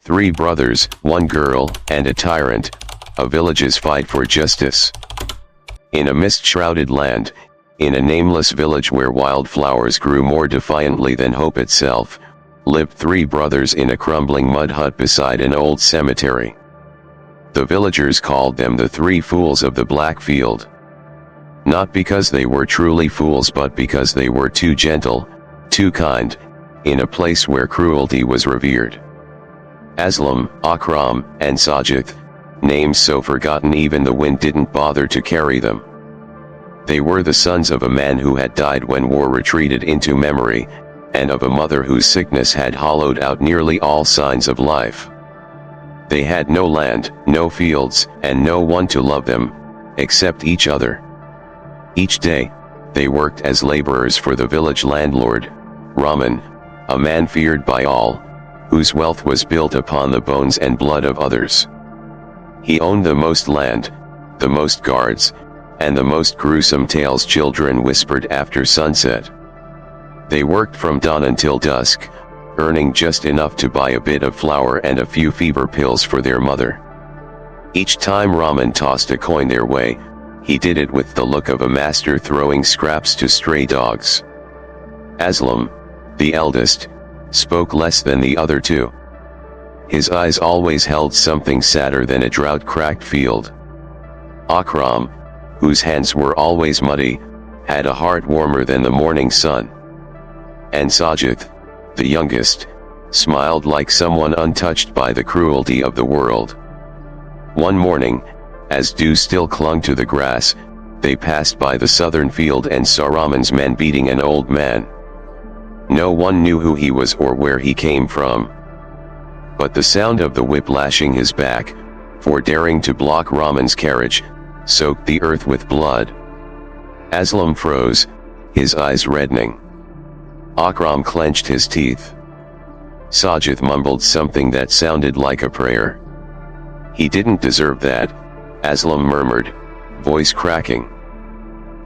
Three brothers, one girl, and a tyrant, a village's fight for justice. In a mist-shrouded land, in a nameless village where wildflowers grew more defiantly than hope itself, lived three brothers in a crumbling mud hut beside an old cemetery. The villagers called them the Three Fools of the Black Field. Not because they were truly fools, but because they were too gentle, too kind, in a place where cruelty was revered. Aslam, Akram, and Sajid, names so forgotten even the wind didn't bother to carry them. They were the sons of a man who had died when war retreated into memory, and of a mother whose sickness had hollowed out nearly all signs of life. They had no land, no fields, and no one to love them, except each other. Each day, they worked as laborers for the village landlord, Rahman, a man feared by all, whose wealth was built upon the bones and blood of others. He owned the most land, the most guards, and the most gruesome tales children whispered after sunset. They worked from dawn until dusk, earning just enough to buy a bit of flour and a few fever pills for their mother. Each time Rahman tossed a coin their way, he did it with the look of a master throwing scraps to stray dogs. Aslam, the eldest, spoke less than the other two. His eyes always held something sadder than a drought-cracked field. Akram, whose hands were always muddy, had a heart warmer than the morning sun. And Sajid, the youngest, smiled like someone untouched by the cruelty of the world. One morning, as dew still clung to the grass, they passed by the southern field and saw Rahman's men beating an old man. No one knew who he was or where he came from. But the sound of the whip lashing his back, for daring to block Rahman's carriage, soaked the earth with blood. Aslam froze, his eyes reddening. Akram clenched his teeth. Sajid mumbled something that sounded like a prayer. He didn't deserve that, Aslam murmured, voice cracking.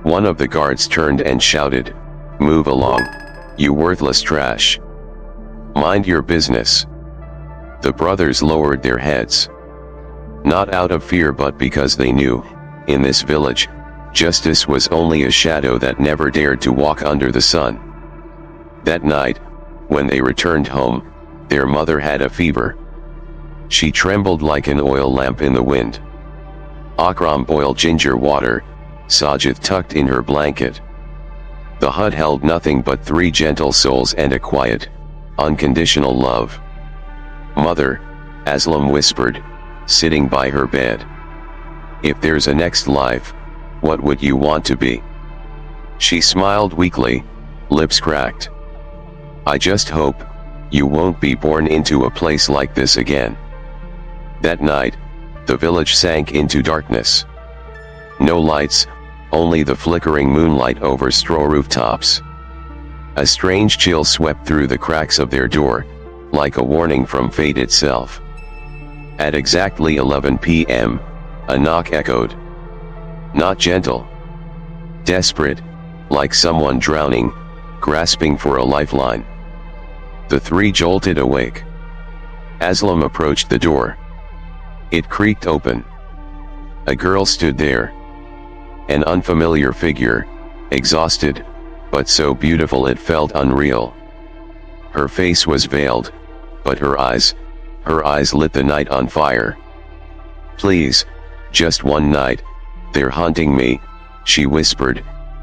One of the guards turned and shouted, "Move along, you worthless trash. Mind your business." The brothers lowered their heads. Not out of fear but because they knew, in this village, justice was only a shadow that never dared to walk under the sun. That night, when they returned home, their mother had a fever. She trembled like an oil lamp in the wind. Akram boiled ginger water, Sajid tucked in her blanket. The hut held nothing but three gentle souls and a quiet, unconditional love. "Mother," Aslam whispered, sitting by her bed. "If there's a next life, what would you want to be?" She smiled weakly, lips cracked. "I just hope you won't be born into a place like this again." That night, the village sank into darkness. No lights, only the flickering moonlight over straw rooftops. A strange chill swept through the cracks of their door, like a warning from fate itself. At exactly 11 p.m., a knock echoed. Not gentle. Desperate, like someone drowning, grasping for a lifeline. The three jolted awake. Aslam approached the door. It creaked open. A girl stood there. An unfamiliar figure, exhausted, but so beautiful it felt unreal. Her face was veiled, but her eyes lit the night on fire. "Please, just one night, they're hunting me," she whispered,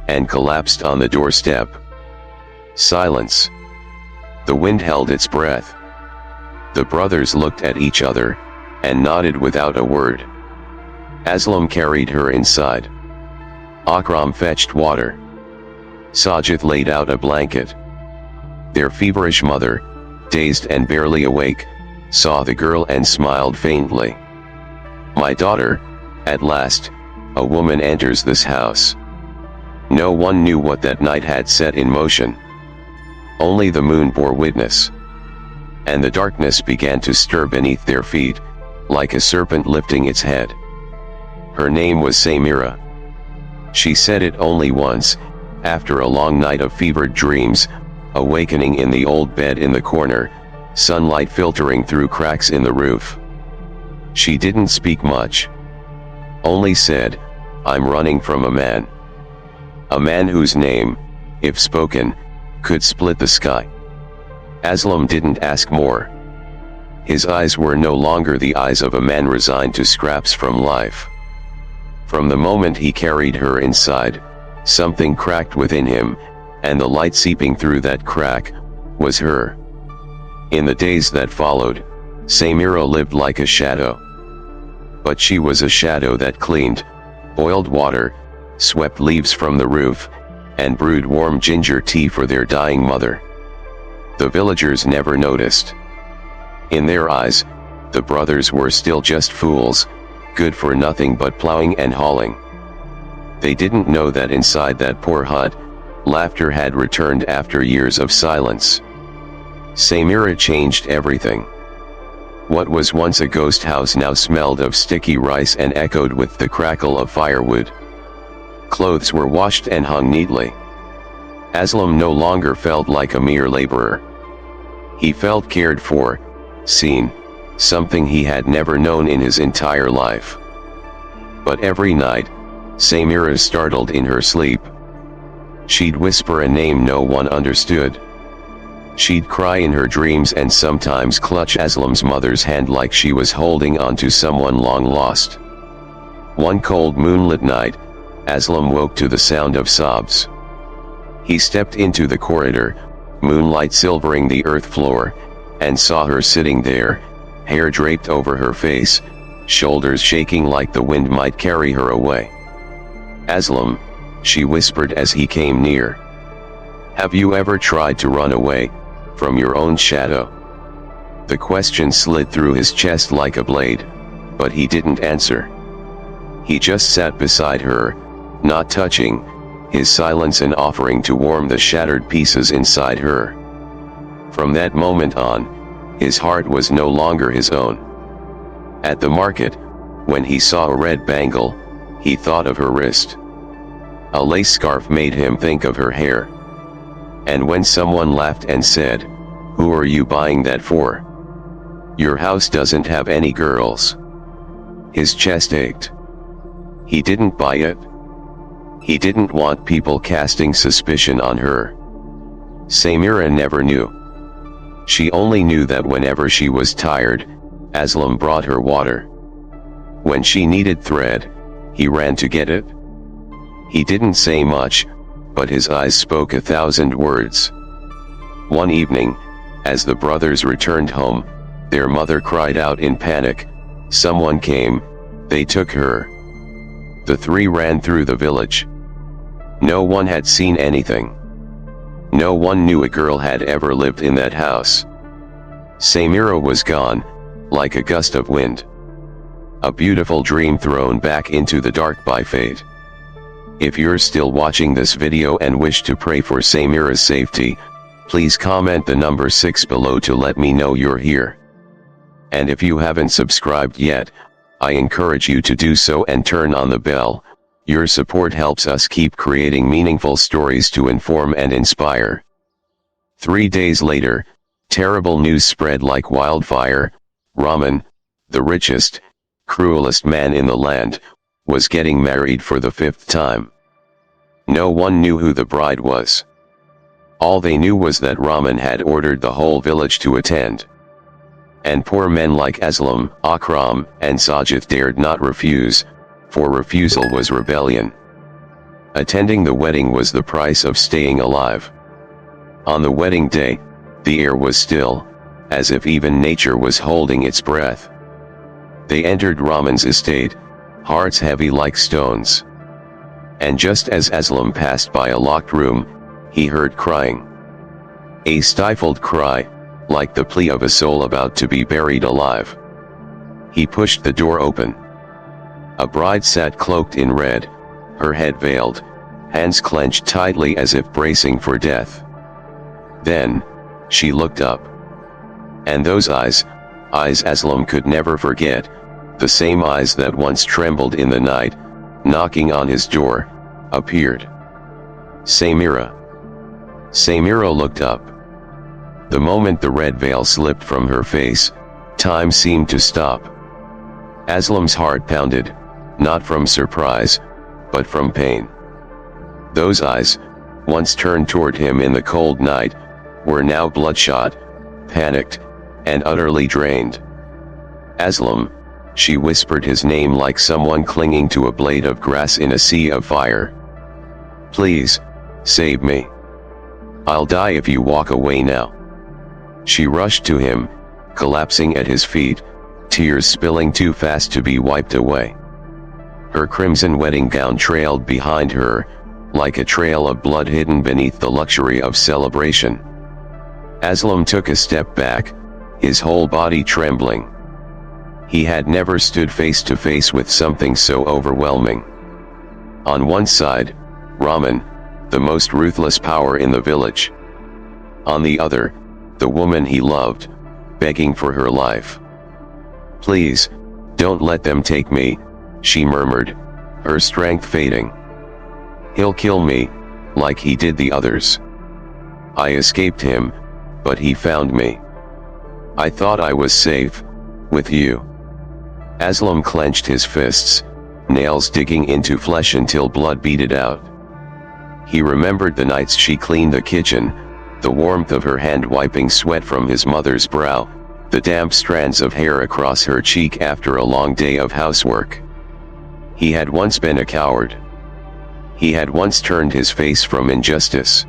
and collapsed on the doorstep. Silence. The wind held its breath. The brothers looked at each other, and nodded without a word. Aslam carried her inside. Akram fetched water. Sajid laid out a blanket. Their feverish mother, dazed and barely awake, saw the girl and smiled faintly. "My daughter, at last, a woman enters this house." No one knew what that night had set in motion. Only the moon bore witness. And the darkness began to stir beneath their feet, like a serpent lifting its head. Her name was Samira. She said it only once, after a long night of fevered dreams, awakening in the old bed in the corner, sunlight filtering through cracks in the roof. She didn't speak much. Only said, "I'm running from a man. A man whose name, if spoken, could split the sky." Aslam didn't ask more. His eyes were no longer the eyes of a man resigned to scraps from life. From the moment he carried her inside, something cracked within him, and the light seeping through that crack was her. In the days that followed, Samira lived like a shadow. But she was a shadow that cleaned, boiled water, swept leaves from the roof, and brewed warm ginger tea for their dying mother. The villagers never noticed. In their eyes, the brothers were still just fools, good for nothing but plowing and hauling. They didn't know that inside that poor hut, laughter had returned after years of silence. Samira changed everything. What was once a ghost house now smelled of sticky rice and echoed with the crackle of firewood. Clothes were washed and hung neatly. Aslam no longer felt like a mere laborer. He felt cared for, seen, something he had never known in his entire life. But every night, Samira startled in her sleep. She'd whisper a name no one understood. She'd cry in her dreams and sometimes clutch Aslam's mother's hand like she was holding on to someone long lost. One cold moonlit night, Aslam woke to the sound of sobs. He stepped into the corridor, moonlight silvering the earth floor, and saw her sitting there, hair draped over her face, shoulders shaking like the wind might carry her away. "Aslam," she whispered as he came near. "Have you ever tried to run away from your own shadow?" The question slid through his chest like a blade, but he didn't answer. He just sat beside her, not touching, his silence an offering to warm the shattered pieces inside her. From that moment on, his heart was no longer his own. At the market, when he saw a red bangle, he thought of her wrist. A lace scarf made him think of her hair. And when someone laughed and said, "Who are you buying that for? Your house doesn't have any girls," his chest ached. He didn't buy it. He didn't want people casting suspicion on her. Samira never knew. She only knew that whenever she was tired, Aslam brought her water. When she needed thread, he ran to get it. He didn't say much, but his eyes spoke 1,000 words. One evening, as the brothers returned home, their mother cried out in panic, "Someone came, they took her." The three ran through the village. No one had seen anything. No one knew a girl had ever lived in that house. Samira was gone, like a gust of wind. A beautiful dream thrown back into the dark by fate. If you're still watching this video and wish to pray for Samira's safety, please comment the number 6 below to let me know you're here. And if you haven't subscribed yet, I encourage you to do so and turn on the bell. Your support helps us keep creating meaningful stories to inform and inspire. 3 days later, terrible news spread like wildfire. Rahman, the richest, cruelest man in the land, was getting married for the 5th time. No one knew who the bride was. All they knew was that Rahman had ordered the whole village to attend. And poor men like Aslam, Akram, and Sajid dared not refuse, for refusal was rebellion. Attending the wedding was the price of staying alive. On the wedding day, the air was still, as if even nature was holding its breath. They entered Rahman's estate, hearts heavy like stones. And just as Aslam passed by a locked room, he heard crying. A stifled cry, like the plea of a soul about to be buried alive. He pushed the door open. A bride sat cloaked in red, her head veiled, hands clenched tightly as if bracing for death. Then, she looked up. And those eyes Aslam could never forget, the same eyes that once trembled in the night, knocking on his door, appeared. Samira. Samira looked up. The moment the red veil slipped from her face, time seemed to stop. Aslam's heart pounded, not from surprise, but from pain. Those eyes, once turned toward him in the cold night, were now bloodshot, panicked, and utterly drained. Aslam, she whispered his name like someone clinging to a blade of grass in a sea of fire. Please, save me. I'll die if you walk away now. She rushed to him, collapsing at his feet, tears spilling too fast to be wiped away. Her crimson wedding gown trailed behind her, like a trail of blood hidden beneath the luxury of celebration. Aslam took a step back, his whole body trembling. He had never stood face to face with something so overwhelming. On one side, Raman, the most ruthless power in the village. On the other, the woman he loved, begging for her life. Please, don't let them take me, she murmured, her strength fading. He'll kill me, like he did the others. I escaped him, but he found me. I thought I was safe, with you. Aslam clenched his fists, nails digging into flesh until blood beaded out. He remembered the nights she cleaned the kitchen, the warmth of her hand wiping sweat from his mother's brow, the damp strands of hair across her cheek after a long day of housework. He had once been a coward. He had once turned his face from injustice.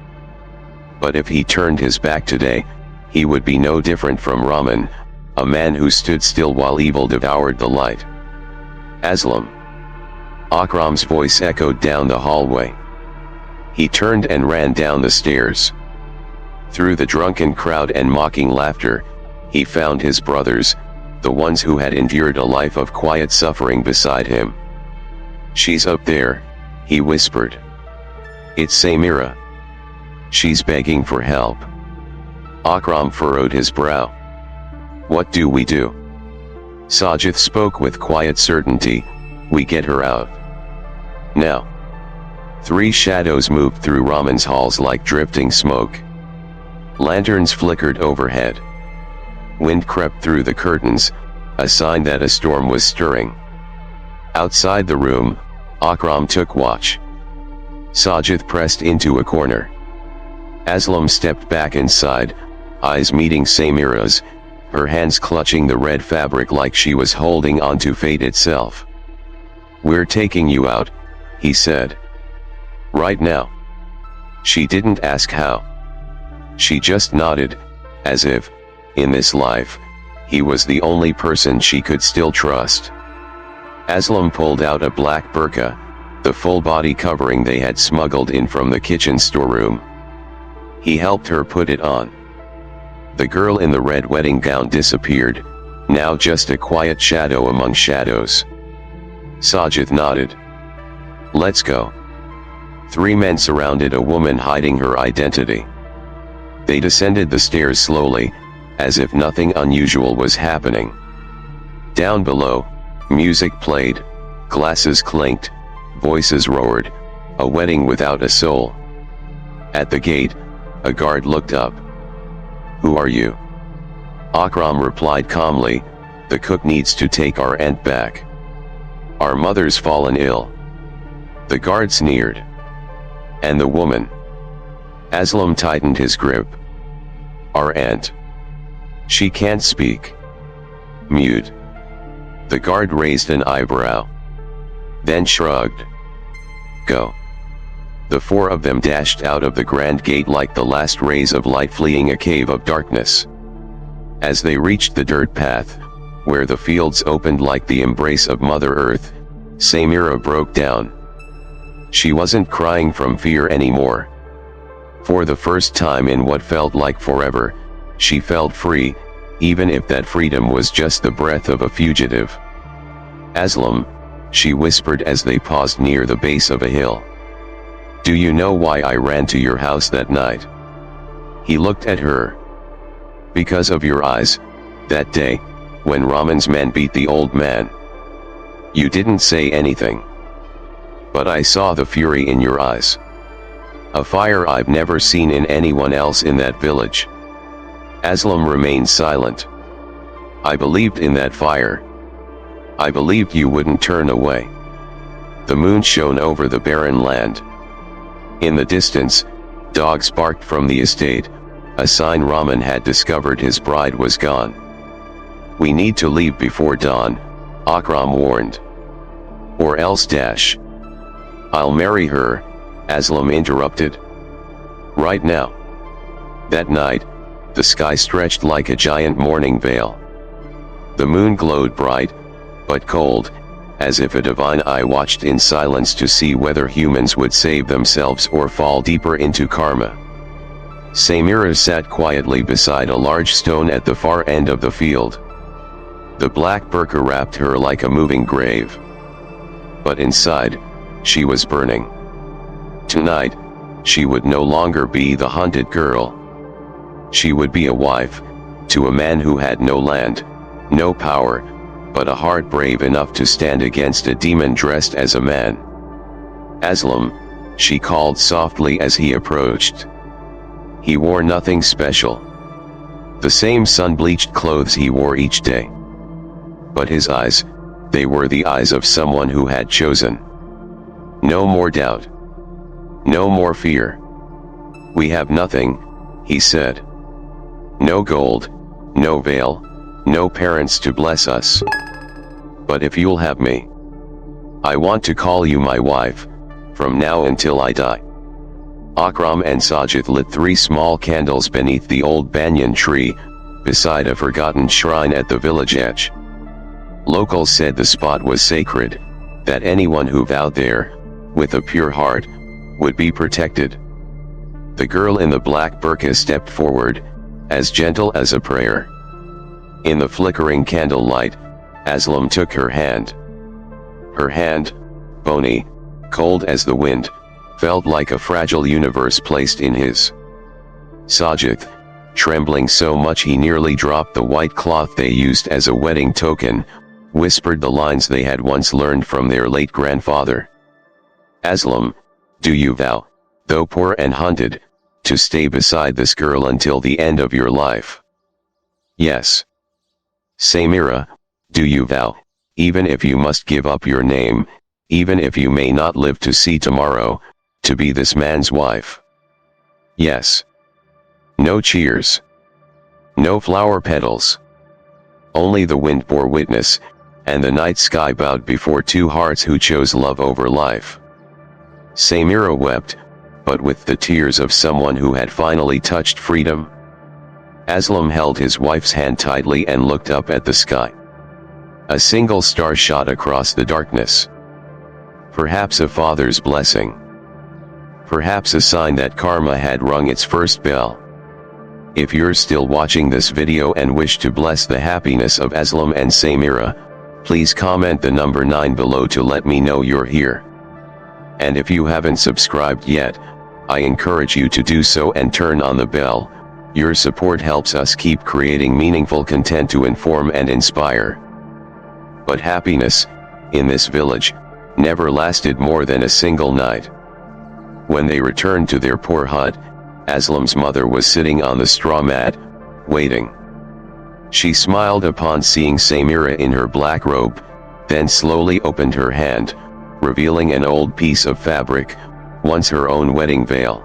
But if he turned his back today, he would be no different from Raman, a man who stood still while evil devoured the light. Aslam. Akram's voice echoed down the hallway. He turned and ran down the stairs. Through the drunken crowd and mocking laughter, he found his brothers, the ones who had endured a life of quiet suffering beside him. She's up there, he whispered. It's Samira. She's begging for help. Akram furrowed his brow. What do we do? Sajid spoke with quiet certainty, we get her out. Now. 3 shadows moved through Raman's halls like drifting smoke. Lanterns flickered overhead. Wind crept through the curtains, a sign that a storm was stirring. Outside the room, Akram took watch. Sajid pressed into a corner. Aslam stepped back inside, eyes meeting Samira's, her hands clutching the red fabric like she was holding on to fate itself. We're taking you out, he said. Right now. She didn't ask how. She just nodded, as if, in this life, he was the only person she could still trust. Aslam pulled out a black burqa, the full body covering they had smuggled in from the kitchen storeroom. He helped her put it on. The girl in the red wedding gown disappeared, now just a quiet shadow among shadows. Sajid nodded. Let's go. 3 men surrounded a woman hiding her identity. They descended the stairs slowly, as if nothing unusual was happening. Down below, music played, glasses clinked, voices roared, a wedding without a soul. At the gate, a guard looked up. Who are you? Akram replied calmly, the cook needs to take our aunt back. Our mother's fallen ill. The guard sneered. And the woman? Aslam tightened his grip. Our aunt. She can't speak. Mute. The guard raised an eyebrow. Then shrugged. Go. The 4 of them dashed out of the grand gate like the last rays of light fleeing a cave of darkness. As they reached the dirt path, where the fields opened like the embrace of Mother Earth, Samira broke down. She wasn't crying from fear anymore. For the first time in what felt like forever, she felt free, even if that freedom was just the breath of a fugitive. Aslam, she whispered as they paused near the base of a hill. Do you know why I ran to your house that night? He looked at her. Because of your eyes, that day, when Raman's men beat the old man. You didn't say anything. But I saw the fury in your eyes. A fire I've never seen in anyone else in that village. Aslam remained silent. I believed in that fire. I believed you wouldn't turn away. The moon shone over the barren land. In the distance, dogs barked from the estate, a sign Rahman had discovered his bride was gone. We need to leave before dawn, Akram warned. Or else dash. I'll marry her, Aslam interrupted. Right now. That night, the sky stretched like a giant morning veil. The moon glowed bright, but cold, as if a divine eye watched in silence to see whether humans would save themselves or fall deeper into karma. Samira sat quietly beside a large stone at the far end of the field. The black burqa wrapped her like a moving grave. But inside, she was burning. Tonight, she would no longer be the hunted girl. She would be a wife, to a man who had no land, no power, but a heart brave enough to stand against a demon dressed as a man. Aslam, she called softly as he approached. He wore nothing special. The same sun-bleached clothes he wore each day. But his eyes, they were the eyes of someone who had chosen. No more doubt. No more fear. We have nothing, he said. No gold, no veil, no parents to bless us. But if you'll have me, I want to call you my wife, from now until I die. Akram and Sajid lit 3 small candles beneath the old banyan tree, beside a forgotten shrine at the village edge. Locals said the spot was sacred, that anyone who vowed there, with a pure heart, would be protected. The girl in the black burqa stepped forward, as gentle as a prayer. In the flickering candlelight, Aslam took her hand. Her hand, bony, cold as the wind, felt like a fragile universe placed in his. Sajid, trembling so much he nearly dropped the white cloth they used as a wedding token, whispered the lines they had once learned from their late grandfather. Aslam, do you vow, though poor and hunted, to stay beside this girl until the end of your life? Yes. Samira, do you vow, even if you must give up your name, even if you may not live to see tomorrow, to be this man's wife? Yes. No cheers. No flower petals. Only the wind bore witness, and the night sky bowed before 2 hearts who chose love over life. Samira wept, but with the tears of someone who had finally touched freedom. Aslam held his wife's hand tightly and looked up at the sky. A single star shot across the darkness. Perhaps a father's blessing. Perhaps a sign that karma had rung its first bell. If you're still watching this video and wish to bless the happiness of Aslam and Samira, please comment the number 9 below to let me know you're here. And if you haven't subscribed yet, I encourage you to do so and turn on the bell. Your support helps us keep creating meaningful content to inform and inspire. But happiness, in this village, never lasted more than a single night. When they returned to their poor hut, Aslam's mother was sitting on the straw mat, waiting. She smiled upon seeing Samira in her black robe, then slowly opened her hand, revealing an old piece of fabric, once her own wedding veil.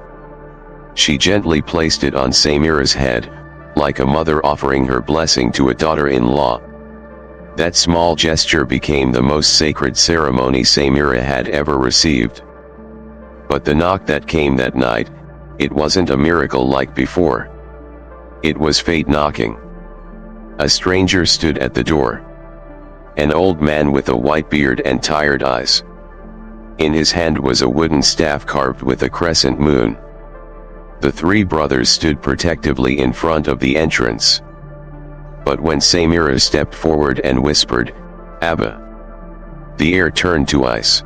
She gently placed it on Samira's head, like a mother offering her blessing to a daughter-in-law. That small gesture became the most sacred ceremony Samira had ever received. But the knock that came that night, it wasn't a miracle like before. It was fate knocking. A stranger stood at the door. An old man with a white beard and tired eyes. In his hand was a wooden staff carved with a crescent moon. The 3 brothers stood protectively in front of the entrance. But when Samira stepped forward and whispered, "Abba," the air turned to ice.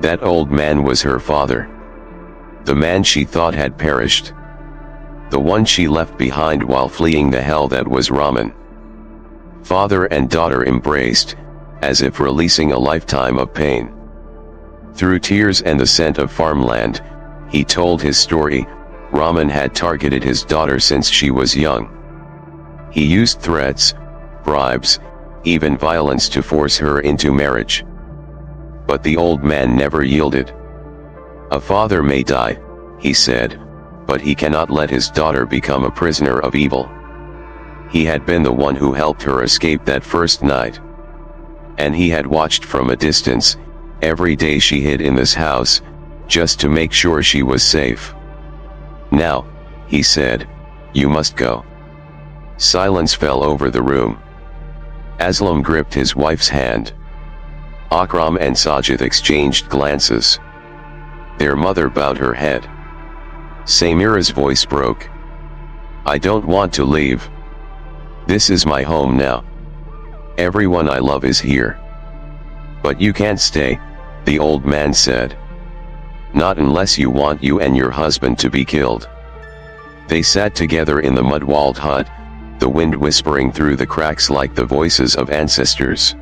That old man was her father. The man she thought had perished. The one she left behind while fleeing the hell that was Rahman. Father and daughter embraced, as if releasing a lifetime of pain. Through tears and the scent of farmland, he told his story. Rahman had targeted his daughter since she was young. He used threats, bribes, even violence to force her into marriage. But the old man never yielded. "A father may die," he said, "but he cannot let his daughter become a prisoner of evil." He had been the one who helped her escape that first night. And he had watched from a distance, every day she hid in this house, just to make sure she was safe. "Now," he said, "you must go." Silence fell over the room. Aslam gripped his wife's hand. Akram and Sajid exchanged glances. Their mother bowed her head. Samira's voice broke. "I don't want to leave. This is my home now. Everyone I love is here." "But you can't stay," the old man said. "Not unless you want you and your husband to be killed." They sat together in the mud-walled hut, the wind whispering through the cracks like the voices of ancestors.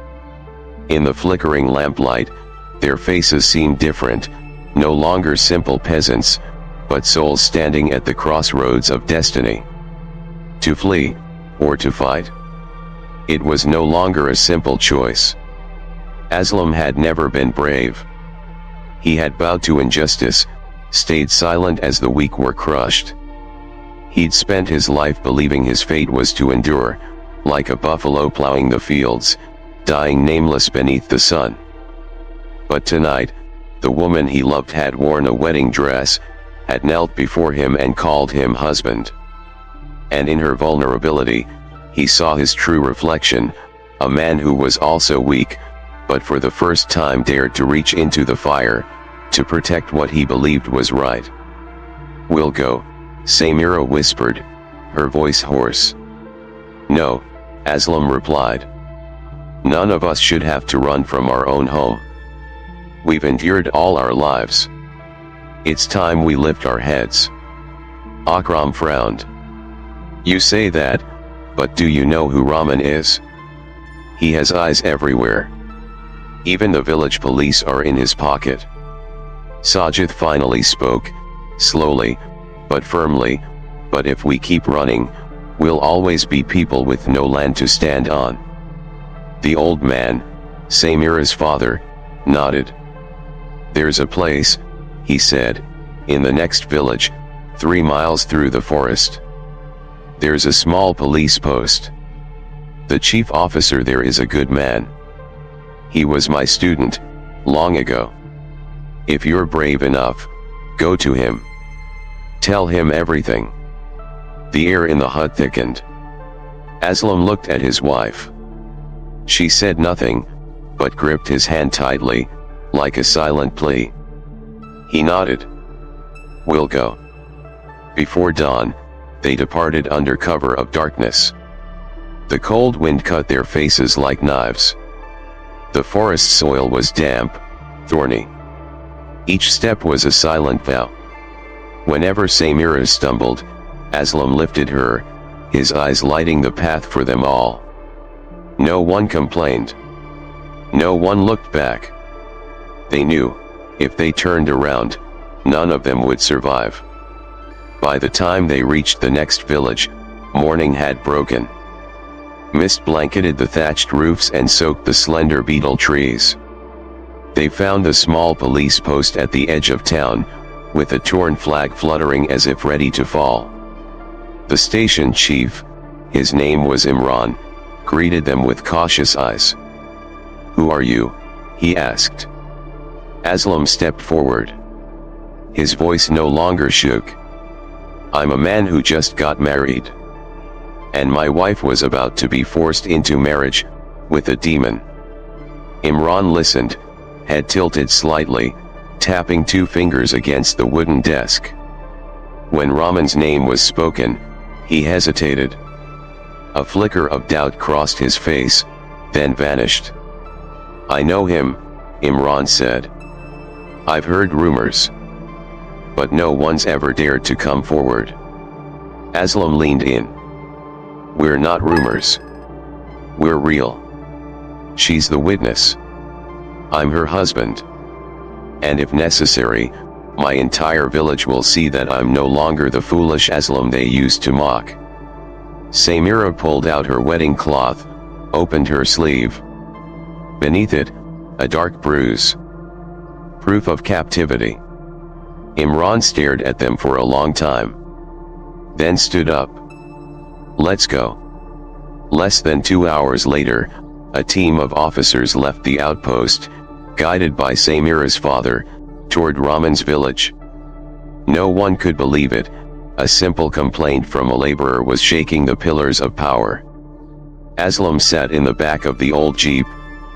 In the flickering lamplight, their faces seemed different, no longer simple peasants, but souls standing at the crossroads of destiny. To flee, or to fight? It was no longer a simple choice. Aslam had never been brave. He had bowed to injustice, stayed silent as the weak were crushed. He'd spent his life believing his fate was to endure, like a buffalo plowing the fields, dying nameless beneath the sun. But tonight, the woman he loved had worn a wedding dress, had knelt before him and called him husband. And in her vulnerability, he saw his true reflection, a man who was also weak, but for the first time dared to reach into the fire, to protect what he believed was right. "We'll go," Samira whispered, her voice hoarse. "No," Aslam replied. "None of us should have to run from our own home. We've endured all our lives. It's time we lift our heads." Akram frowned. "You say that, but do you know who Rahman is? He has eyes everywhere. Even the village police are in his pocket." Sajid finally spoke, slowly, but firmly, "But if we keep running, we'll always be people with no land to stand on." The old man, Samira's father, nodded. "There's a place," he said, "in the next village, 3 miles through the forest. There's a small police post. The chief officer there is a good man. He was my student, long ago. If you're brave enough, go to him. Tell him everything." The air in the hut thickened. Aslam looked at his wife. She said nothing, but gripped his hand tightly, like a silent plea. He nodded. "We'll go." Before dawn, they departed under cover of darkness. The cold wind cut their faces like knives. The forest soil was damp, thorny. Each step was a silent vow. Whenever Samira stumbled, Aslam lifted her, his eyes lighting the path for them all. No one complained. No one looked back. They knew, if they turned around, none of them would survive. By the time they reached the next village, morning had broken. Mist blanketed the thatched roofs and soaked the slender beetle trees. They found the small police post at the edge of town, with a torn flag fluttering as if ready to fall. The station chief, his name was Imran, greeted them with cautious eyes. "Who are you?" he asked. Aslam stepped forward. His voice no longer shook. "I'm a man who just got married. And my wife was about to be forced into marriage, with a demon." Imran listened, head tilted slightly, tapping 2 fingers against the wooden desk. When Rahman's name was spoken, he hesitated. A flicker of doubt crossed his face, then vanished. "I know him," Imran said. "I've heard rumors. But no one's ever dared to come forward." Aslam leaned in. "We're not rumors. We're real. She's the witness. I'm her husband. And if necessary, my entire village will see that I'm no longer the foolish Aslam they used to mock." Samira pulled out her wedding cloth, opened her sleeve. Beneath it, a dark bruise. Proof of captivity. Imran stared at them for a long time. Then stood up. Let's go. Less than 2 hours later, a team of officers left the outpost, guided by Samira's father, toward Rahman's village. No one could believe it. A simple complaint from a laborer was shaking the pillars of power. Aslam sat in the back of the old jeep,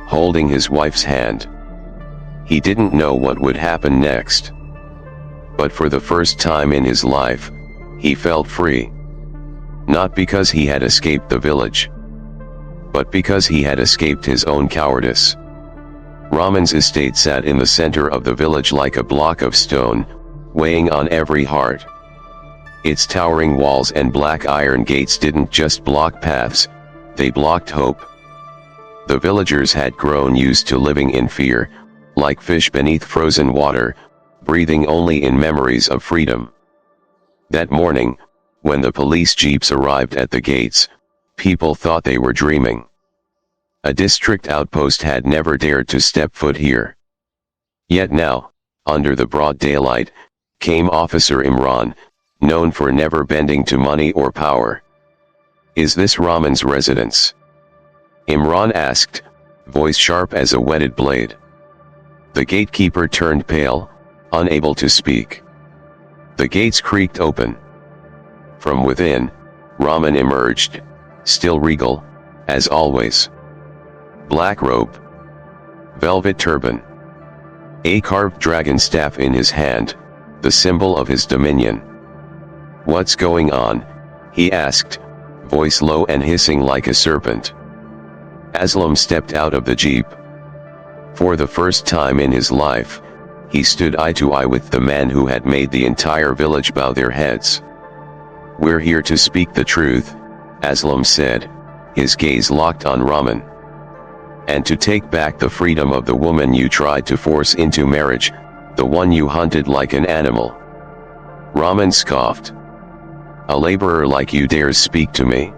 holding his wife's hand. He didn't know what would happen next. But for the first time in his life, he felt free. Not because he had escaped the village, but because he had escaped his own cowardice. Rahman's estate sat in the center of the village like a block of stone, weighing on every heart. Its towering walls and black iron gates didn't just block paths, they blocked hope. The villagers had grown used to living in fear, like fish beneath frozen water, breathing only in memories of freedom. That morning, when the police jeeps arrived at the gates, people thought they were dreaming. A district outpost had never dared to step foot here. Yet now, under the broad daylight, came Officer Imran, known for never bending to money or power. Is this Rahman's residence? Imran asked, voice sharp as a whetted blade. The gatekeeper turned pale, unable to speak. The gates creaked open. From within, Rahman emerged, still regal, as always. Black robe, velvet turban, a carved dragon staff in his hand, the symbol of his dominion. What's going on? He asked, voice low and hissing like a serpent. Aslam stepped out of the jeep. For the first time in his life, he stood eye to eye with the man who had made the entire village bow their heads. We're here to speak the truth, Aslam said, his gaze locked on Rahman. And to take back the freedom of the woman you tried to force into marriage, the one you hunted like an animal. Rahman scoffed. A laborer like you dares speak to me?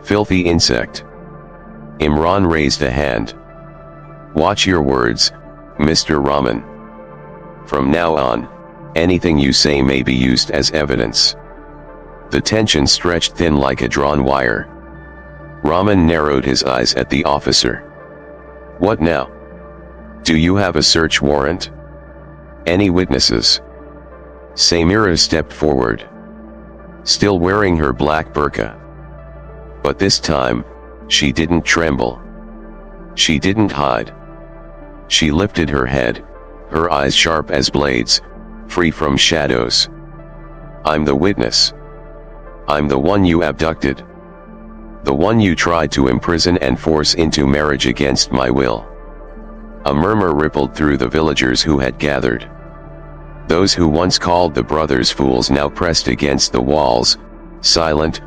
Filthy insect. Imran raised a hand. Watch your words, Mr. Rahman. From now on, anything you say may be used as evidence. The tension stretched thin like a drawn wire. Rahman narrowed his eyes at the officer. What now? Do you have a search warrant? Any witnesses? Samira stepped forward, still wearing her black burqa. But this time, she didn't tremble. She didn't hide. She lifted her head, her eyes sharp as blades, free from shadows. I'm the witness. I'm the one you abducted. The one you tried to imprison and force into marriage against my will. A murmur rippled through the villagers who had gathered. Those who once called the brothers fools now pressed against the walls, silent,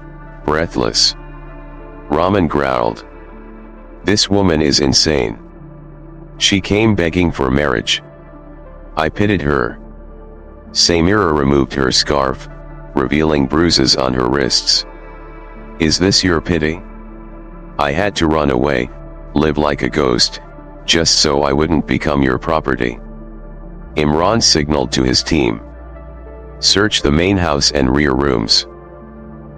breathless. Rahman growled. This woman is insane. She came begging for marriage. I pitied her. Samira removed her scarf, revealing bruises on her wrists. Is this your pity? I had to run away, live like a ghost, just so I wouldn't become your property. Imran signaled to his team. Search the main house and rear rooms.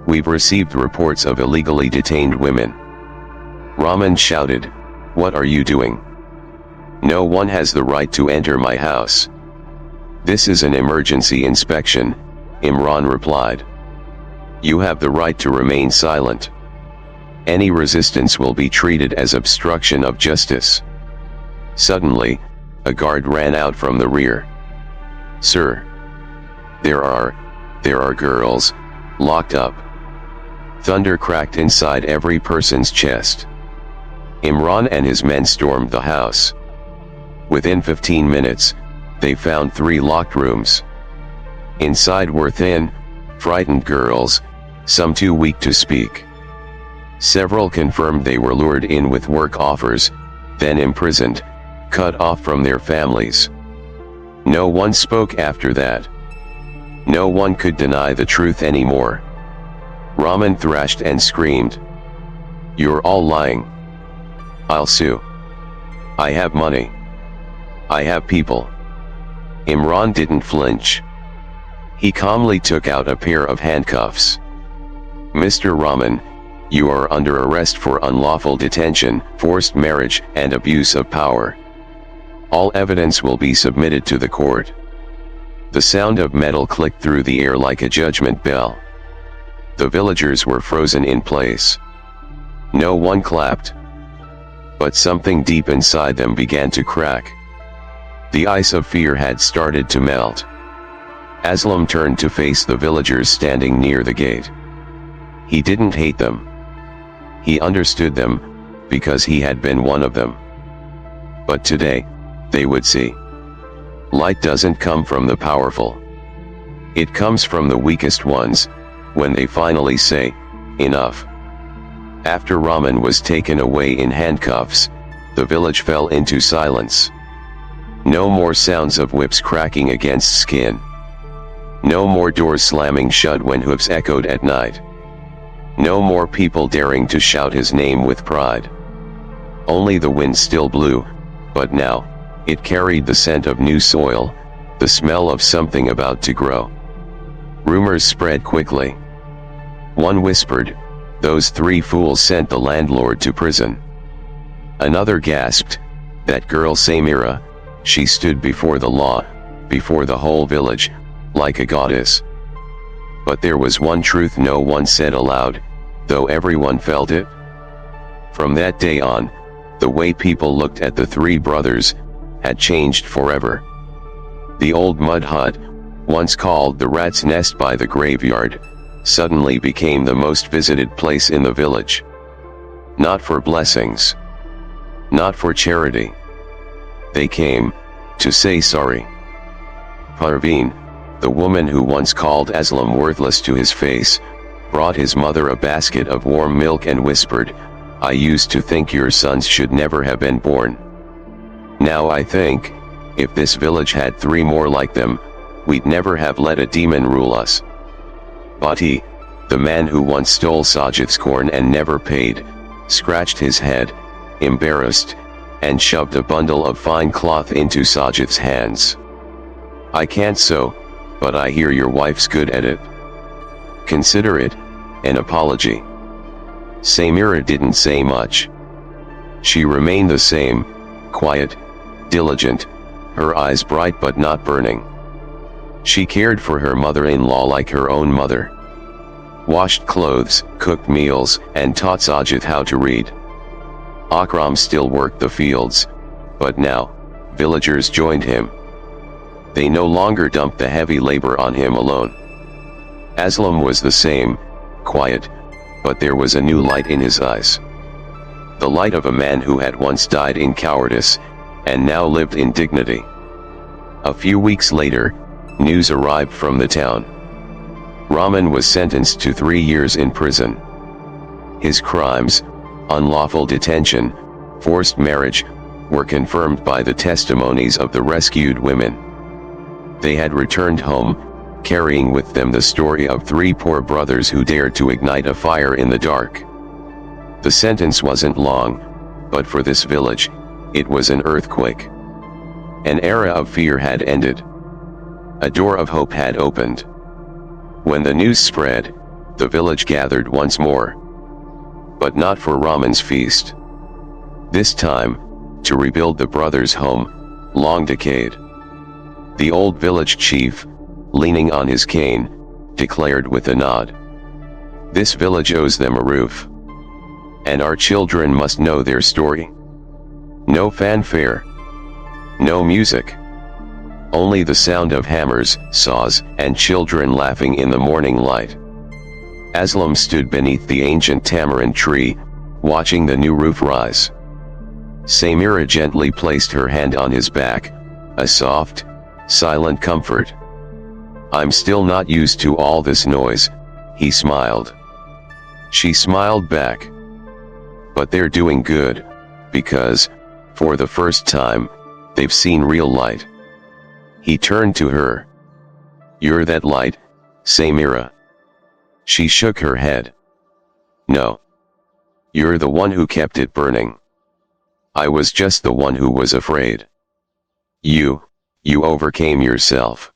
We've received reports of illegally detained women. Rahman shouted, what are you doing? No one has the right to enter my house. This is an emergency inspection, Imran replied. You have the right to remain silent. Any resistance will be treated as obstruction of justice. Suddenly, a guard ran out from the rear. Sir. There are girls, locked up. Thunder cracked inside every person's chest. Imran and his men stormed the house. Within 15 minutes, they found 3 locked rooms. Inside were thin, frightened girls, some too weak to speak. Several confirmed they were lured in with work offers, then imprisoned, cut off from their families. No one spoke after that. No one could deny the truth anymore. Rahman thrashed and screamed. "You're all lying. I'll sue. I have money. I have people." Imran didn't flinch. He calmly took out a pair of handcuffs. "Mr. Rahman, you are under arrest for unlawful detention, forced marriage, and abuse of power. All evidence will be submitted to the court." The sound of metal clicked through the air like a judgment bell. The villagers were frozen in place. No one clapped. But something deep inside them began to crack. The ice of fear had started to melt. Aslam turned to face the villagers standing near the gate. He didn't hate them. He understood them, because he had been one of them. But today, they would see. Light doesn't come from the powerful. It comes from the weakest ones, when they finally say, "Enough." After Rahman was taken away in handcuffs, the village fell into silence. No more sounds of whips cracking against skin. No more doors slamming shut when hooves echoed at night. No more people daring to shout his name with pride. Only the wind still blew, but now, it carried the scent of new soil, the smell of something about to grow. Rumors spread quickly. One whispered, "Those 3 fools sent the landlord to prison." Another gasped, "That girl Samira, she stood before the law, before the whole village, like a goddess." But there was one truth no one said aloud, though everyone felt it. From that day on, the way people looked at the 3 brothers had changed forever. The old mud hut, once called the rat's nest by the graveyard, suddenly became the most visited place in the village. Not for blessings. Not for charity. They came to say sorry. Parveen, the woman who once called Aslam worthless to his face, brought his mother a basket of warm milk and whispered, "I used to think your sons should never have been born. Now I think, if this village had 3 more like them, we'd never have let a demon rule us." Bhatti, the man who once stole Sajid's corn and never paid, scratched his head, embarrassed, and shoved a bundle of fine cloth into Sajid's hands. "I can't sew, but I hear your wife's good at it. Consider it an apology." Samira didn't say much. She remained the same, quiet, diligent, her eyes bright but not burning. She cared for her mother-in-law like her own mother. Washed clothes, cooked meals, and taught Sajid how to read. Akram still worked the fields, but now, villagers joined him. They no longer dumped the heavy labor on him alone. Aslam was the same, quiet, but there was a new light in his eyes. The light of a man who had once died in cowardice, and now lived in dignity. A few weeks later, news arrived from the town. Rahman was sentenced to 3 years in prison. His crimes, unlawful detention, forced marriage, were confirmed by the testimonies of the rescued women. They had returned home, carrying with them the story of 3 poor brothers who dared to ignite a fire in the dark. The sentence wasn't long, but for this village, it was an earthquake. An era of fear had ended. A door of hope had opened. When the news spread, the village gathered once more. But not for Rahman's feast. This time, to rebuild the brothers' home, long decayed. The old village chief, leaning on his cane, declared with a nod, "This village owes them a roof. And our children must know their story. No fanfare. No music. Only the sound of hammers, saws, and children laughing in the morning light." Aslam stood beneath the ancient tamarind tree, watching the new roof rise. Samira gently placed her hand on his back, a soft, silent comfort. "I'm still not used to all this noise," he smiled. She smiled back. "But they're doing good, because, for the first time, they've seen real light." He turned to her. "You're that light, Samira." She shook her head. No. You're the one who kept it burning. I was just the one who was afraid. You overcame yourself.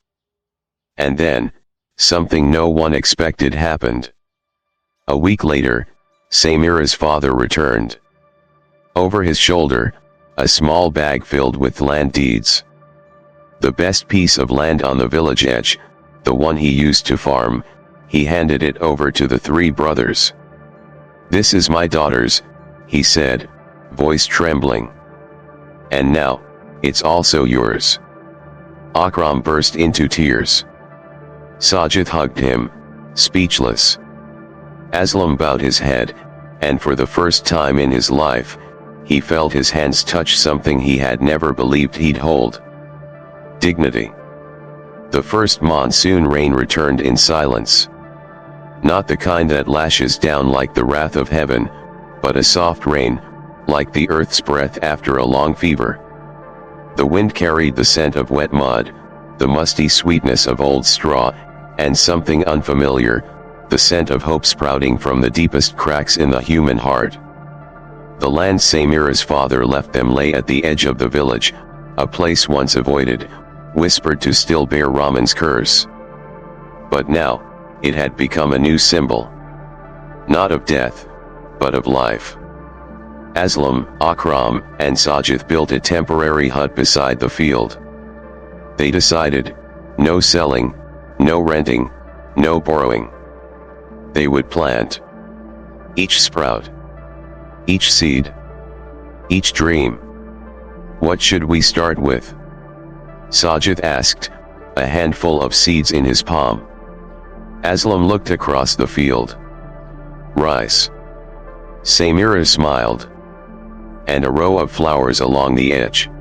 And then, something no one expected happened. A week later, Samira's father returned. Over his shoulder, a small bag filled with land deeds. The best piece of land on the village edge, the one he used to farm, he handed it over to the three brothers. "This is my daughter's," he said, voice trembling. "And now, it's also yours." Akram burst into tears. Sajid hugged him, speechless. Aslam bowed his head, and for the first time in his life, he felt his hands touch something he had never believed he'd hold. Dignity. The first monsoon rain returned in silence. Not the kind that lashes down like the wrath of heaven, but a soft rain, like the earth's breath after a long fever. The wind carried the scent of wet mud, the musty sweetness of old straw, and something unfamiliar, the scent of hope sprouting from the deepest cracks in the human heart. The land Samira's father left them lay at the edge of the village, a place once avoided, whispered to still bear Rahman's curse. But now, it had become a new symbol. Not of death, but of life. Aslam, Akram, and Sajid built a temporary hut beside the field. They decided, no selling, no renting, no borrowing. They would plant. Each sprout. Each seed. Each dream. "What should we start with?" Sajid asked, a handful of seeds in his palm. Aslam looked across the field. "Rice." Samira smiled. "And a row of flowers along the edge.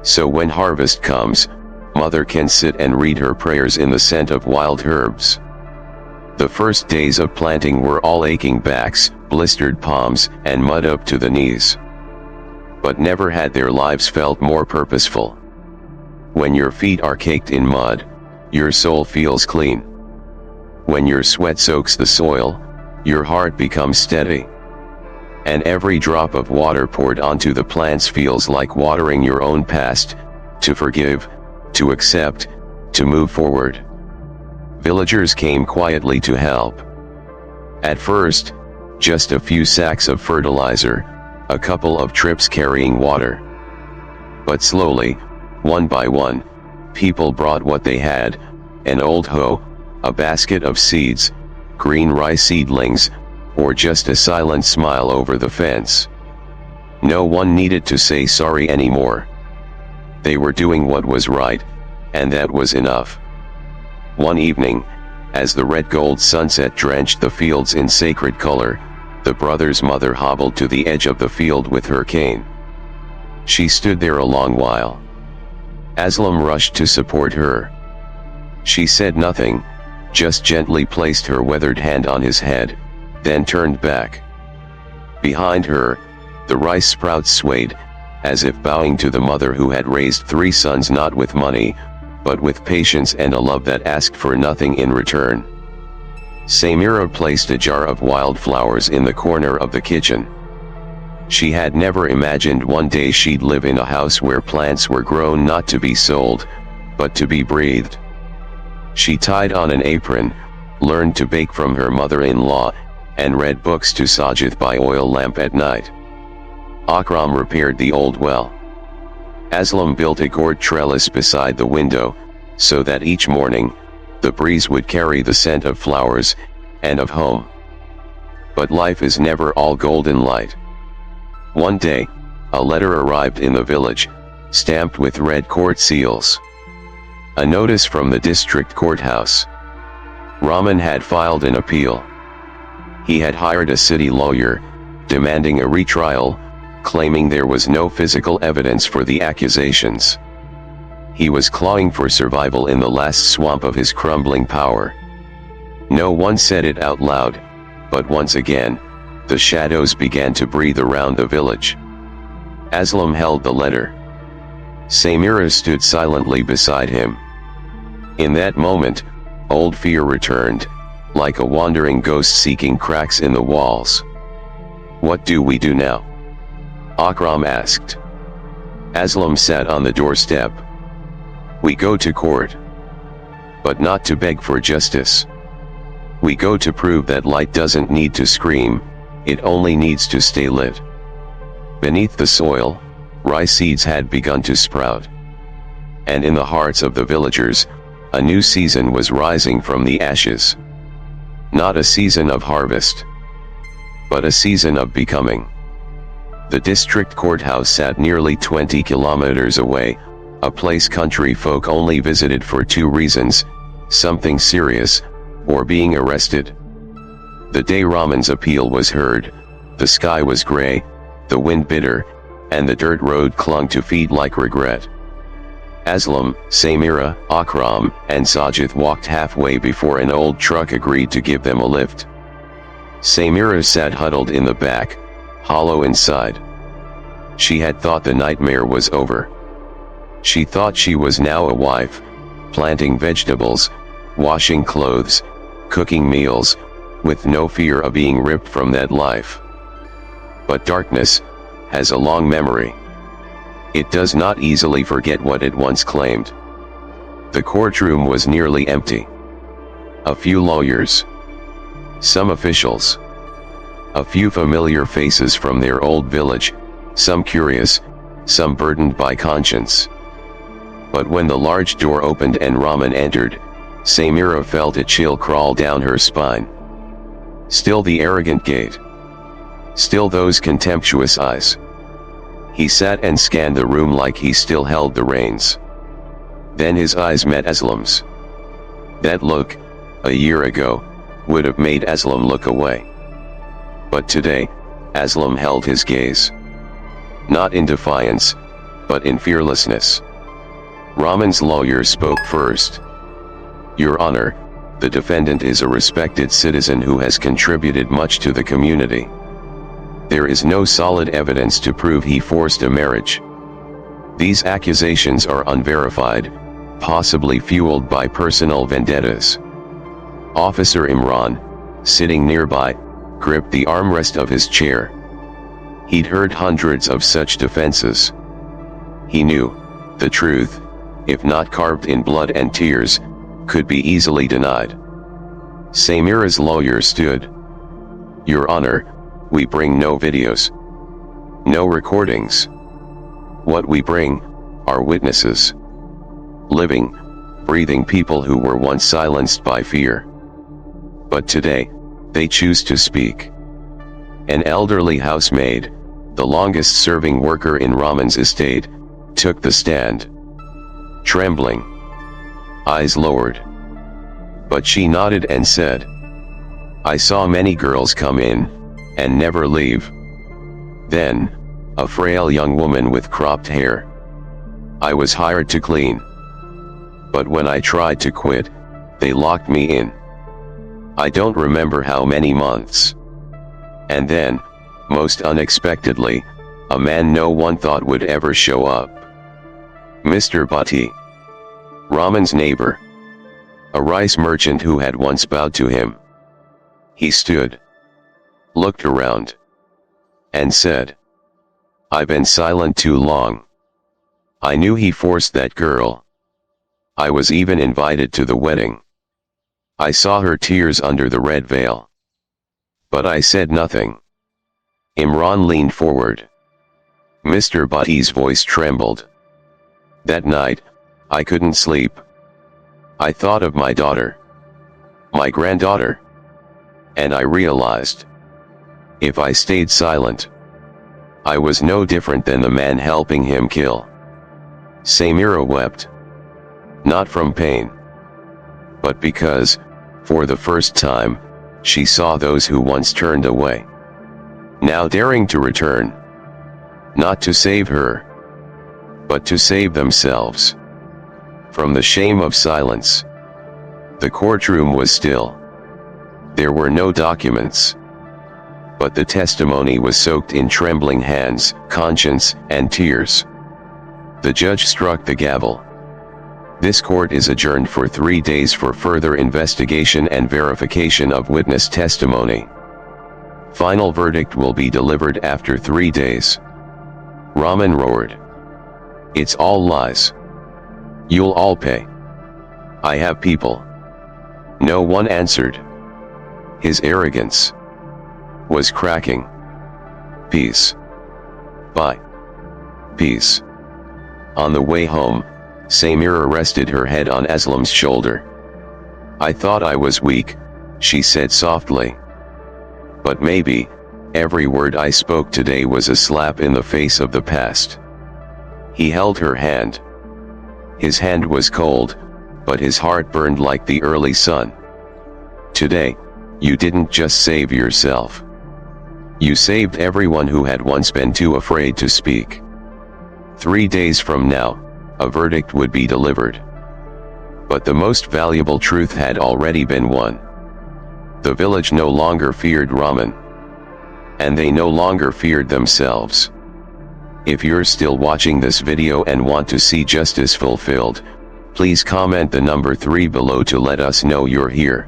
So when harvest comes, Mother can sit and read her prayers in the scent of wild herbs." The first days of planting were all aching backs, blistered palms, and mud up to the knees. But never had their lives felt more purposeful. When your feet are caked in mud, your soul feels clean. When your sweat soaks the soil, your heart becomes steady. And every drop of water poured onto the plants feels like watering your own past, to forgive, to accept, to move forward. Villagers came quietly to help. At first, just a few sacks of fertilizer, a couple of trips carrying water. But slowly, one by one, people brought what they had: an old hoe, a basket of seeds, green rice seedlings, or just a silent smile over the fence. No one needed to say sorry anymore. They were doing what was right, and that was enough. One evening, as the red-gold sunset drenched the fields in sacred color, the brothers' mother hobbled to the edge of the field with her cane. She stood there a long while. Aslam rushed to support her. She said nothing, just gently placed her weathered hand on his head, then turned back. Behind her, the rice sprouts swayed, as if bowing to the mother who had raised 3 sons not with money, but with patience and a love that asked for nothing in return. Samira placed a jar of wildflowers in the corner of the kitchen. She had never imagined one day she'd live in a house where plants were grown not to be sold, but to be breathed. She tied on an apron, learned to bake from her mother-in-law, and read books to Sajid by oil lamp at night. Akram repaired the old well. Aslam built a gourd trellis beside the window, so that each morning, the breeze would carry the scent of flowers, and of home. But life is never all golden light. One day, a letter arrived in the village, stamped with red court seals. A notice from the district courthouse. Rahman had filed an appeal. He had hired a city lawyer, demanding a retrial, claiming there was no physical evidence for the accusations. He was clawing for survival in the last swamp of his crumbling power. No one said it out loud, but once again, the shadows began to breathe around the village. Aslam held the letter. Samira stood silently beside him. In that moment, old fear returned, like a wandering ghost seeking cracks in the walls. "What do we do now?" Akram asked. Aslam sat on the doorstep. "We go to court. But not to beg for justice. We go to prove that light doesn't need to scream, it only needs to stay lit." Beneath the soil, rice seeds had begun to sprout. And in the hearts of the villagers, a new season was rising from the ashes. Not a season of harvest, but a season of becoming. The district courthouse sat nearly 20 kilometers away, a place country folk only visited for two reasons: something serious, or being arrested. The day Rahman's appeal was heard, the sky was gray, the wind bitter, and the dirt road clung to feet like regret. Aslam, Samira, Akram, and Sajid walked halfway before an old truck agreed to give them a lift. Samira sat huddled in the back, hollow inside. She had thought the nightmare was over. She thought she was now a wife, planting vegetables, washing clothes, cooking meals, with no fear of being ripped from that life. But darkness has a long memory. It does not easily forget what it once claimed. The courtroom was nearly empty. A few lawyers, some officials, a few familiar faces from their old village, some curious, some burdened by conscience. But when the large door opened and Rahman entered, Samira felt a chill crawl down her spine. Still the arrogant gait. Still those contemptuous eyes. He sat and scanned the room like he still held the reins. Then his eyes met Aslam's. That look, a year ago, would have made Aslam look away. But today, Aslam held his gaze. Not in defiance, but in fearlessness. Rahman's lawyer spoke first. "Your Honor, the defendant is a respected citizen who has contributed much to the community. There is no solid evidence to prove he forced a marriage. These accusations are unverified, possibly fueled by personal vendettas." Officer Imran, sitting nearby, gripped the armrest of his chair. He'd heard hundreds of such defenses. He knew, the truth, if not carved in blood and tears, could be easily denied. Samira's lawyer stood. "Your Honor, we bring no videos. No recordings. What we bring are witnesses. Living, breathing people who were once silenced by fear. But today, they choose to speak." An elderly housemaid, the longest-serving worker in Rahman's estate, took the stand. Trembling. Eyes lowered. But she nodded and said, "I saw many girls come in, and never leave. Then, a frail young woman with cropped hair. I was hired to clean. But when I tried to quit, they locked me in. I don't remember how many months. And then, most unexpectedly, a man no one thought would ever show up. Mr. Bhatti, Rahman's neighbor. A rice merchant who had once bowed to him. He stood, looked around, and said, 'I've been silent too long. I knew he forced that girl. I was even invited to the wedding. I saw her tears under the red veil. But I said nothing.' Imran leaned forward. Mr. Bhatti's voice trembled. 'That night, I couldn't sleep. I thought of my daughter. My granddaughter. And I realized, if I stayed silent, I was no different than the man helping him kill.' Samira wept. Not from pain, but because, for the first time, she saw those who once turned away, now daring to return. Not to save her, but to save themselves. From the shame of silence. The courtroom was still. There were no documents. But the testimony was soaked in trembling hands, conscience, and tears. The judge struck the gavel. This court is adjourned for 3 days for further investigation and verification of witness testimony. Final verdict will be delivered after 3 days. Rahman roared. It's all lies. You'll all pay. I have people. No one answered. His arrogance was cracking. Peace. Bye. Peace. On the way home, Samira rested her head on Aslam's shoulder. I thought I was weak, she said softly. But maybe, every word I spoke today was a slap in the face of the past. He held her hand. His hand was cold, but his heart burned like the early sun. Today, you didn't just save yourself. You saved everyone who had once been too afraid to speak. 3 days from now, a verdict would be delivered. But the most valuable truth had already been won. The village no longer feared Rahman. And they no longer feared themselves. If you're still watching this video and want to see justice fulfilled, please comment the number 3 below to let us know you're here.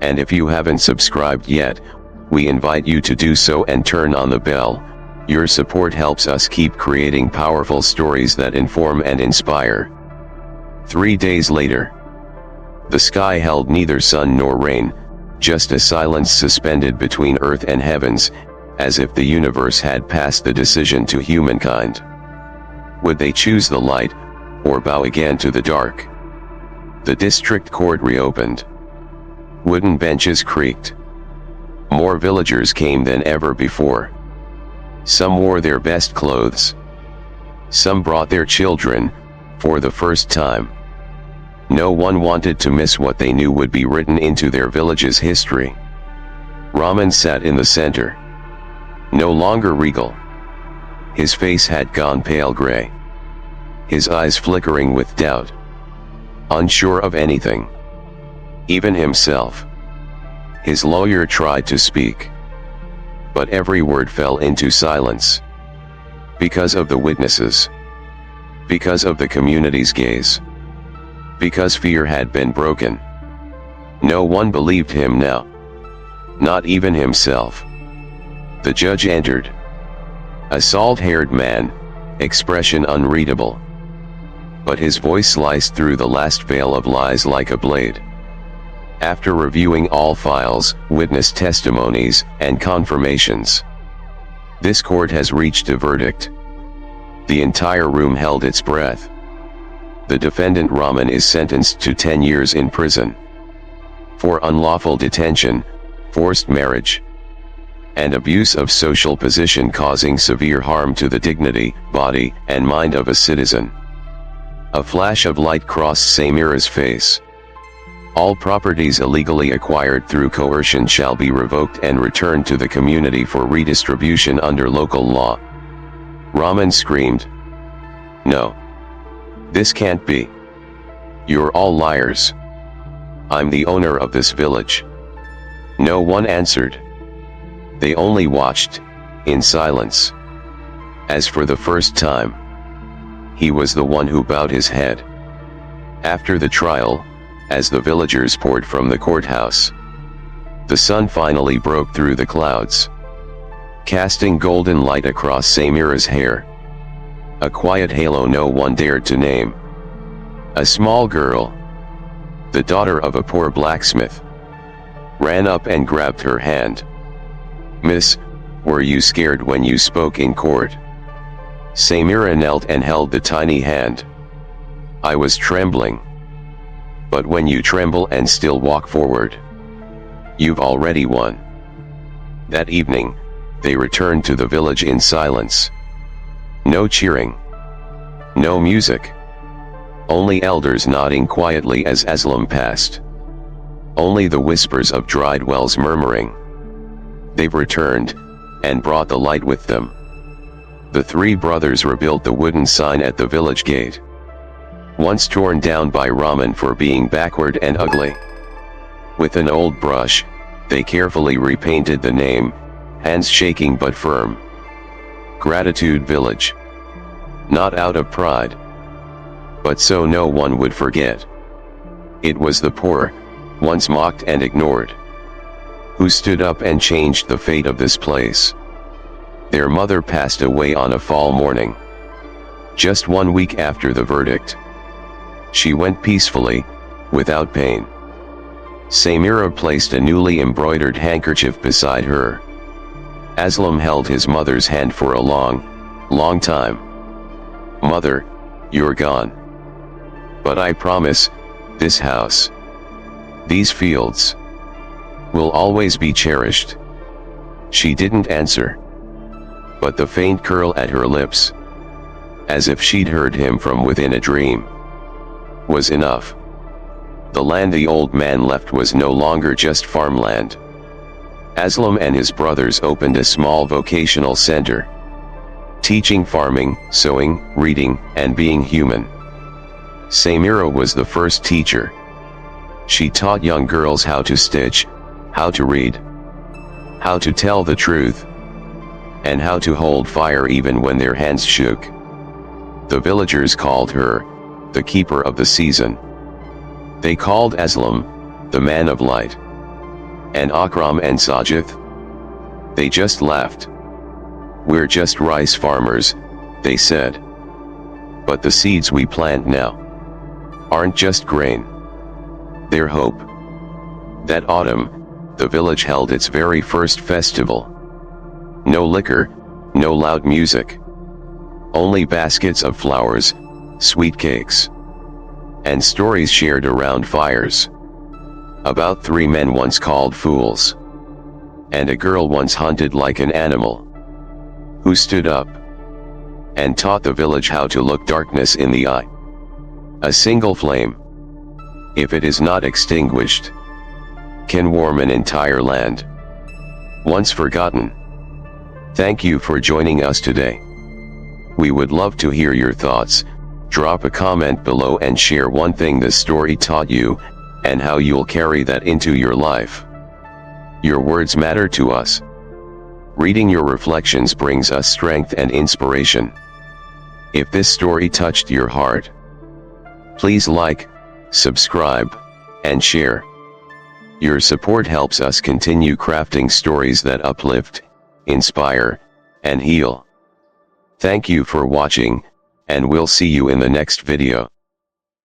And if you haven't subscribed yet, we invite you to do so and turn on the bell. Your support helps us keep creating powerful stories that inform and inspire. 3 days later, the sky held neither sun nor rain, just a silence suspended between earth and heavens, as if the universe had passed the decision to humankind. Would they choose the light, or bow again to the dark? The district court reopened. Wooden benches creaked. More villagers came than ever before. Some wore their best clothes. Some brought their children, for the first time. No one wanted to miss what they knew would be written into their village's history. Rahman sat in the center. No longer regal. His face had gone pale gray. His eyes flickering with doubt. Unsure of anything. Even himself. His lawyer tried to speak. But every word fell into silence. Because of the witnesses. Because of the community's gaze. Because fear had been broken. No one believed him now. Not even himself. The judge entered. A salt-haired man, expression unreadable. But his voice sliced through the last veil of lies like a blade. After reviewing all files, witness testimonies, and confirmations, this court has reached a verdict. The entire room held its breath. The defendant Rahman is sentenced to 10 years in prison. For unlawful detention, forced marriage, and abuse of social position causing severe harm to the dignity, body, and mind of a citizen. A flash of light crossed Samira's face. All properties illegally acquired through coercion shall be revoked and returned to the community for redistribution under local law. Rahman screamed. No. This can't be. You're all liars. I'm the owner of this village. No one answered. They only watched, in silence. As for the first time, he was the one who bowed his head. After the trial, as the villagers poured from the courthouse, the sun finally broke through the clouds, casting golden light across Samira's hair. A quiet halo no one dared to name. A small girl, the daughter of a poor blacksmith, ran up and grabbed her hand. Miss, were you scared when you spoke in court? Samira knelt and held the tiny hand. I was trembling. But when you tremble and still walk forward, you've already won. That evening, they returned to the village in silence. No cheering. No music. Only elders nodding quietly as Aslam passed. Only the whispers of dried wells murmuring. They've returned, and brought the light with them. The 3 brothers rebuilt the wooden sign at the village gate. Once torn down by Rahman for being backward and ugly. With an old brush, they carefully repainted the name, hands shaking but firm. Gratitude Village. Not out of pride, but so no one would forget. It was the poor, once mocked and ignored, who stood up and changed the fate of this place. Their mother passed away on a fall morning, just 1 week after the verdict. She went peacefully, without pain. Samira placed a newly embroidered handkerchief beside her. Aslam held his mother's hand for a long time. "Mother, you're gone. But I promise, this house, these fields, will always be cherished." She didn't answer, but the faint curl at her lips, as if she'd heard him from within a dream, was enough. The land the old man left was no longer just farmland. Aslam and his brothers opened a small vocational center, teaching farming, sewing, reading, and being human. Samira was the first teacher. She taught young girls how to stitch, how to read, how to tell the truth, and how to hold fire even when their hands shook. The villagers called her the keeper of the season. They called Aslam the man of light, and Akram and Sajid, they just laughed. "We're just rice farmers," they said. "But the seeds we plant now aren't just grain. They're hope." That autumn, the village held its very first festival. No liquor, no loud music. Only baskets of flowers, sweet cakes, and stories shared around fires. About 3 men once called fools, and a girl once hunted like an animal, who stood up and taught the village how to look darkness in the eye. A single flame, if it is not extinguished, can warm an entire land, once forgotten. Thank you for joining us today. We would love to hear your thoughts. Drop a comment below and share one thing this story taught you, and how you'll carry that into your life. Your words matter to us. Reading your reflections brings us strength and inspiration. If this story touched your heart, please like, subscribe, and share. Your support helps us continue crafting stories that uplift, inspire, and heal. Thank you for watching, and we'll see you in the next video.